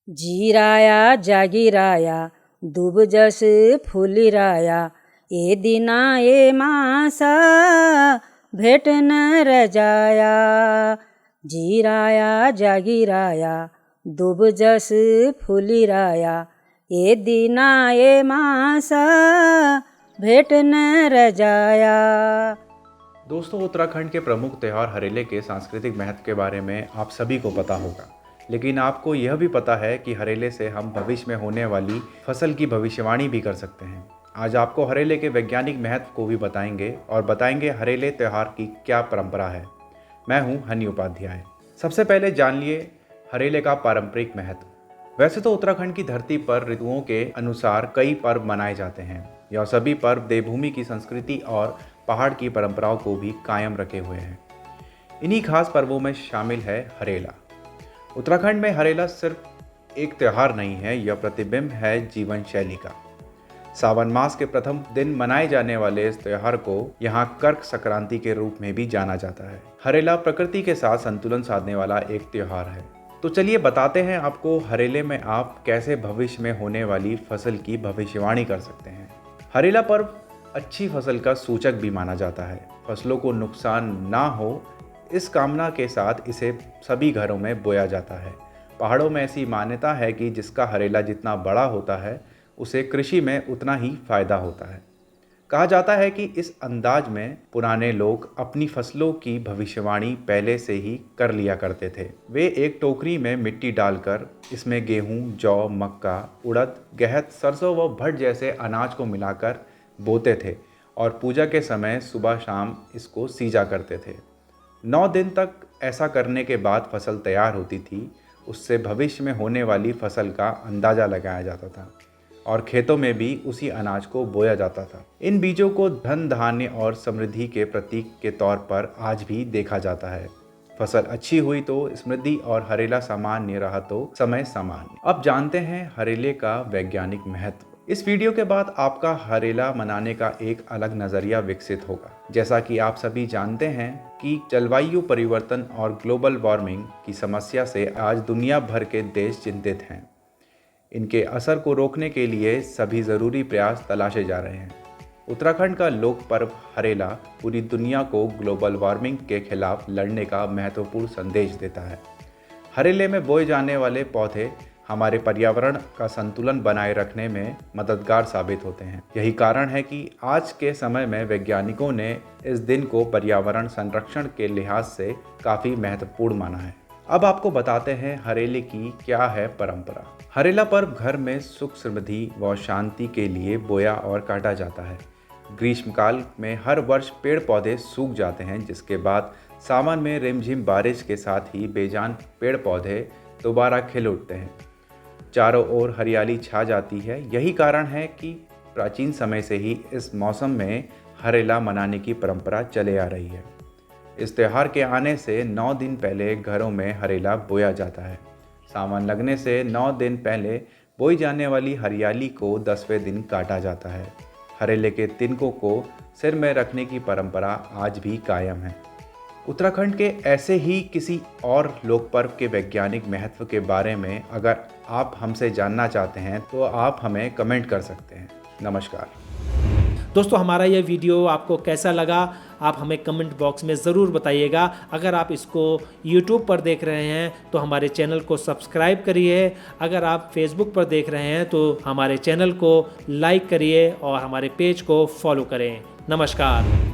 जीराया जागिराया दुब जस फुलिराया, ए दिना ए मासा भेट न रजाया। जीराया जागिराया दुब जस फुलिराया, ए दिना ए मासा भेट न रजाया। दोस्तों, उत्तराखंड के प्रमुख त्यौहार हरेले के सांस्कृतिक महत्व के बारे में आप सभी को पता होगा, लेकिन आपको यह भी पता है कि हरेले से हम भविष्य में होने वाली फसल की भविष्यवाणी भी कर सकते हैं। आज आपको हरेले के वैज्ञानिक महत्व को भी बताएंगे और बताएंगे हरेले त्यौहार की क्या परंपरा है। मैं हूं हनी उपाध्याय। सबसे पहले जान लिए हरेले का पारंपरिक महत्व। वैसे तो उत्तराखंड की धरती पर ऋतुओं के अनुसार कई पर्व मनाए जाते हैं। यह सभी पर्व देवभूमि की संस्कृति और पहाड़ की परंपराओं को भी कायम रखे हुए हैं। इन्हीं खास पर्वों में शामिल है हरेला। उत्तराखंड में हरेला सिर्फ एक त्यौहार नहीं है, यह प्रतिबिंब है जीवन शैली का। सावन मास के प्रथम दिन मनाए जाने वाले इस त्यौहार को यहाँ कर्क संक्रांति के रूप में भी जाना जाता है। हरेला प्रकृति के साथ संतुलन साधने वाला एक त्यौहार है। तो चलिए बताते हैं आपको हरेले में आप कैसे भविष्य में होने वाली फसल की भविष्यवाणी कर सकते हैं। हरेला पर्व अच्छी फसल का सूचक भी माना जाता है। फसलों को नुकसान ना हो, इस कामना के साथ इसे सभी घरों में बोया जाता है। पहाड़ों में ऐसी मान्यता है कि जिसका हरेला जितना बड़ा होता है उसे कृषि में उतना ही फायदा होता है। कहा जाता है कि इस अंदाज में पुराने लोग अपनी फसलों की भविष्यवाणी पहले से ही कर लिया करते थे। वे एक टोकरी में मिट्टी डालकर इसमें गेहूं, जौ, मक्का, उड़द, गहत, सरसों व भट जैसे अनाज को मिलाकर बोते थे और पूजा के समय सुबह शाम इसको सींचा करते थे। 9 दिन तक ऐसा करने के बाद फसल तैयार होती थी। उससे भविष्य में होने वाली फसल का अंदाज़ा लगाया जाता था और खेतों में भी उसी अनाज को बोया जाता था। इन बीजों को धन, धान्य और समृद्धि के प्रतीक के तौर पर आज भी देखा जाता है। फसल अच्छी हुई तो समृद्धि और हरेला सामान्य रहा तो समय सामान्य। अब जानते हैं हरेले का वैज्ञानिक महत्व। इस वीडियो के बाद आपका हरेला मनाने का एक अलग नज़रिया विकसित होगा। जैसा कि आप सभी जानते हैं कि जलवायु परिवर्तन और ग्लोबल वार्मिंग की समस्या से आज दुनिया भर के देश चिंतित हैं। इनके असर को रोकने के लिए सभी ज़रूरी प्रयास तलाशे जा रहे हैं। उत्तराखंड का लोक पर्व हरेला पूरी दुनिया को ग्लोबल वार्मिंग के खिलाफ लड़ने का महत्वपूर्ण संदेश देता है। हरेले में बोए जाने वाले पौधे हमारे पर्यावरण का संतुलन बनाए रखने में मददगार साबित होते हैं। यही कारण है कि आज के समय में वैज्ञानिकों ने इस दिन को पर्यावरण संरक्षण के लिहाज से काफ़ी महत्वपूर्ण माना है। अब आपको बताते हैं हरेले की क्या है परंपरा। हरेला पर्व घर में सुख, समृद्धि व शांति के लिए बोया और काटा जाता है। ग्रीष्मकाल में हर वर्ष पेड़ पौधे सूख जाते हैं, जिसके बाद सावन में रिमझिम बारिश के साथ ही बेजान पेड़ पौधे दोबारा खिल उठते हैं। चारों ओर हरियाली छा जाती है। यही कारण है कि प्राचीन समय से ही इस मौसम में हरेला मनाने की परंपरा चले आ रही है। इस त्यौहार के आने से 9 दिन पहले घरों में हरेला बोया जाता है। सावन लगने से 9 दिन पहले बोई जाने वाली हरियाली को 10वें दिन काटा जाता है। हरेले के तिनकों को सिर में रखने की परंपरा आज भी कायम है। उत्तराखंड के ऐसे ही किसी और लोक पर्व के वैज्ञानिक महत्व के बारे में अगर आप हमसे जानना चाहते हैं तो आप हमें कमेंट कर सकते हैं। नमस्कार दोस्तों, हमारा यह वीडियो आपको कैसा लगा आप हमें कमेंट बॉक्स में ज़रूर बताइएगा। अगर आप इसको YouTube पर देख रहे हैं तो हमारे चैनल को सब्सक्राइब करिए। अगर आप Facebook पर देख रहे हैं तो हमारे चैनल को लाइक करिए और हमारे पेज को फॉलो करें। नमस्कार।